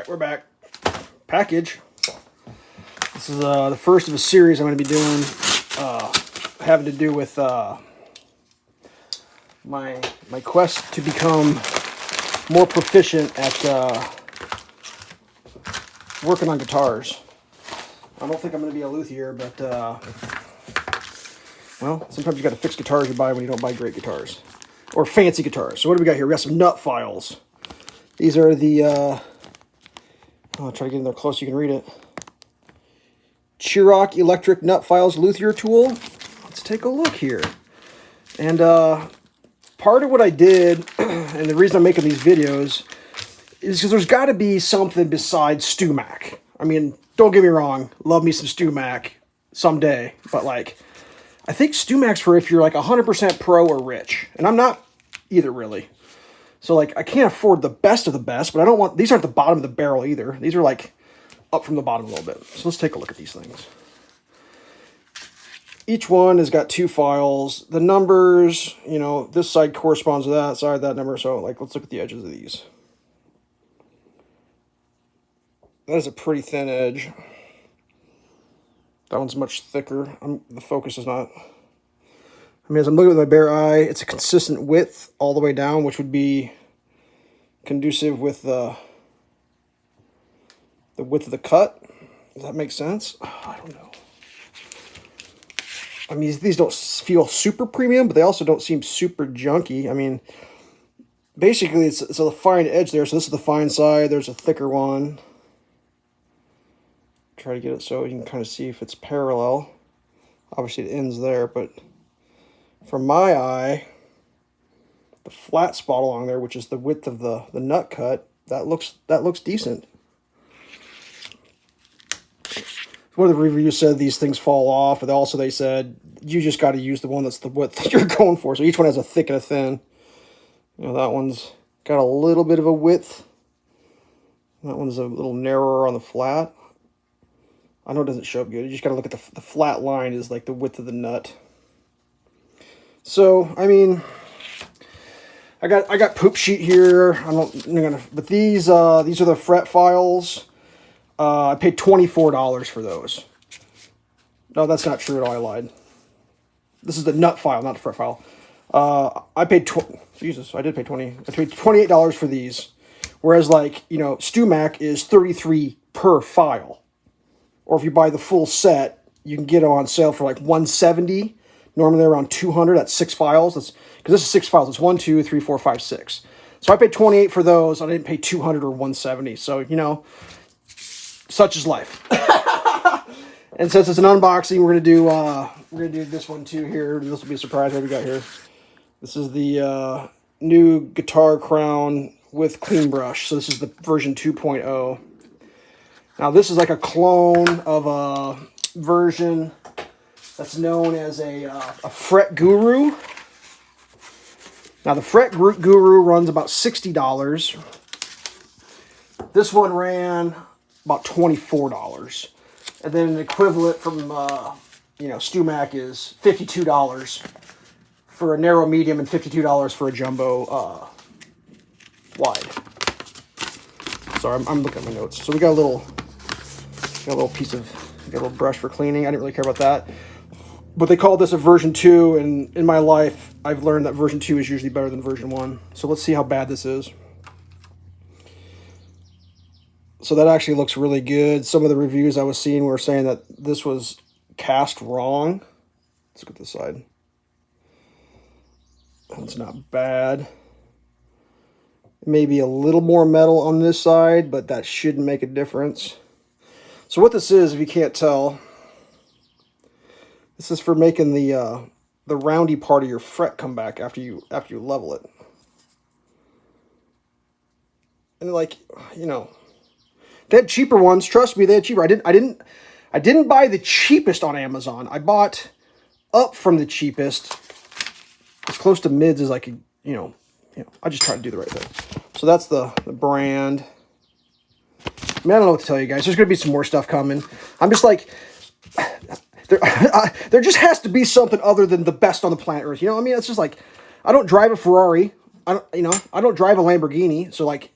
right, we're back. Package. This is the first of a series I'm going to be doing having to do with my quest to become more proficient at working on guitars. I don't think I'm going to be a luthier, but well, sometimes you got to fix guitars you buy when you don't buy great guitars or fancy guitars. So what do we got here? We got some nut files. These are the I'll try to get in there close so you can read it. Cheerock Electric Nut Files Luthier tool. Let's take a look here. And part of what I did, and the reason I'm making these videos, is because there's got to be something besides StewMac. I mean, don't get me wrong, love me some StewMac someday, but like, I think StewMac's for if you're like 100% pro or rich, and I'm not either really. So like, I can't afford the best of the best, but I don't want, these aren't the bottom of the barrel either. These are like up from the bottom a little bit. So let's take a look at these things. Each one has got two files. The numbers, you know, this side corresponds to that side, that number. So like, let's look at the edges of these. That is a pretty thin edge. That one's much thicker. The focus is not. I mean, as I'm looking with my bare eye, it's a consistent width all the way down, which would be conducive with the width of the cut. Does that make sense? Oh, I don't know. I mean, these don't feel super premium, but they also don't seem super junky. I mean, basically, it's a fine edge there. So this is the fine side. There's a thicker one. Try to get it so you can kind of see if it's parallel. Obviously, it ends there, but from my eye, the flat spot along there, which is the width of the nut cut, that looks decent. One of the reviews said these things fall off, but also they said you just got to use the one that's the width that you're going for. So each one has a thick and a thin. You know, that one's got a little bit of a width. That one's a little narrower on the flat. I know it doesn't show up good. You just got to look at the flat line is like the width of the nut. So, I mean, I got poop sheet here. But these are the fret files. I paid $24 for those. No, that's not true at all. I lied. This is the nut file, not the fret file. I paid I did pay I paid $28 for these. Whereas, like, you know, StewMac is $33 per file. Or if you buy the full set, you can get them on sale for like $170. Normally they're around $200. That's 6 files. That's because this is 6 files. It's 1, 2, 3, 4, 5, 6. So I paid $28 for those. I didn't pay $200 or $170. So, you know, such is life. And since it's an unboxing, we're gonna do this one too here. This will be a surprise. What we got here? This is the new guitar crown with clean brush. So this is the version 2.0. Now this is like a clone of a version that's known as a Fret Guru. Now the Fret Guru runs about $60. This one ran about $24. And then an equivalent from, you know, StewMac is $52 for a narrow medium and $52 for a jumbo wide. Sorry, I'm looking at my notes. So we got a little brush for cleaning. I didn't really care about that. But they call this a version 2, and in my life, I've learned that version 2 is usually better than version 1. So let's see how bad this is. So that actually looks really good. Some of the reviews I was seeing were saying that this was cast wrong. Let's look at this side. It's not bad. Maybe a little more metal on this side, but that shouldn't make a difference. So what this is, if you can't tell, this is for making the roundy part of your fret come back after you level it. And like, you know, they had cheaper ones. Trust me, they had cheaper. I didn't buy the cheapest on Amazon. I bought up from the cheapest, as close to mids as I could. You know. I just try to do the right thing. So that's the brand. I mean, I don't know what to tell you guys. There's gonna be some more stuff coming. I'm just like, there just has to be something other than the best on the planet Earth. You know what I mean? It's just like, I don't drive a Ferrari. I don't drive a Lamborghini. So like,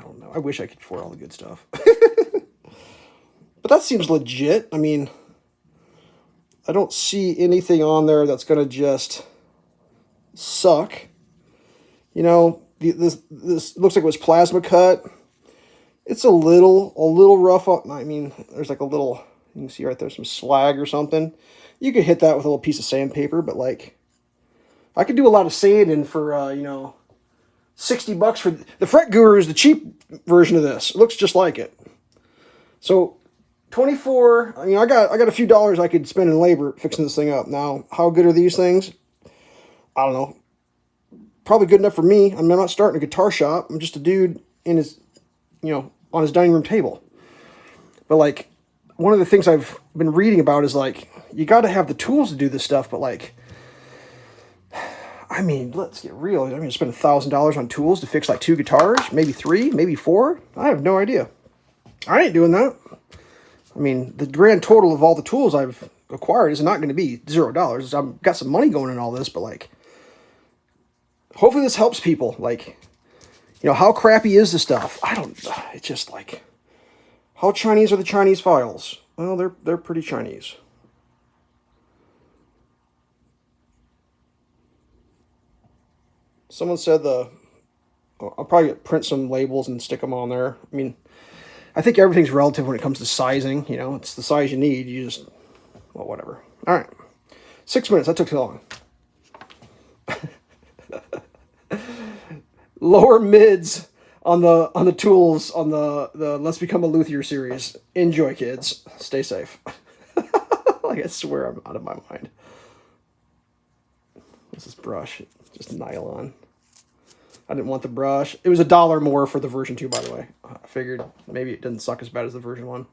I don't know. I wish I could afford all the good stuff. But that seems legit. I mean, I don't see anything on there that's going to just suck. You know, this looks like it was plasma cut. It's a little rough. I mean, there's like a little, you can see right there, some slag or something. You could hit that with a little piece of sandpaper, but like, I could do a lot of sanding for, you know, $60 for the Fret Guru is the cheap version of this. It looks just like it. So 24, you know, I got a few dollars I could spend in labor fixing this thing up. Now, how good are these things? I don't know. Probably good enough for me. I mean, I'm not starting a guitar shop. I'm just a dude in his, you know, on his dining room table. But like, one of the things I've been reading about is like, you got to have the tools to do this stuff. But like, I mean, let's get real. I'm going to spend $1,000 on tools to fix like 2 guitars, maybe 3, maybe 4. I have no idea. I ain't doing that. I mean, the grand total of all the tools I've acquired is not going to be $0. I've got some money going in all this, but like, hopefully this helps people. Like, you know, how crappy is the stuff? I don't, it's just like, how Chinese are the Chinese files? Well, they're pretty Chinese. Someone said I'll probably print some labels and stick them on there. I mean, I think everything's relative when it comes to sizing. You know, it's the size you need. You just, well, whatever. All right. 6 minutes. That took too long. Lower mids on the tools on the Let's Become a Luthier series. Enjoy, kids. Stay safe. Like, I swear I'm out of my mind. What's this brush? Just nylon. I didn't want the brush. It was $1 more for the version 2, by the way. I figured maybe it didn't suck as bad as the version 1.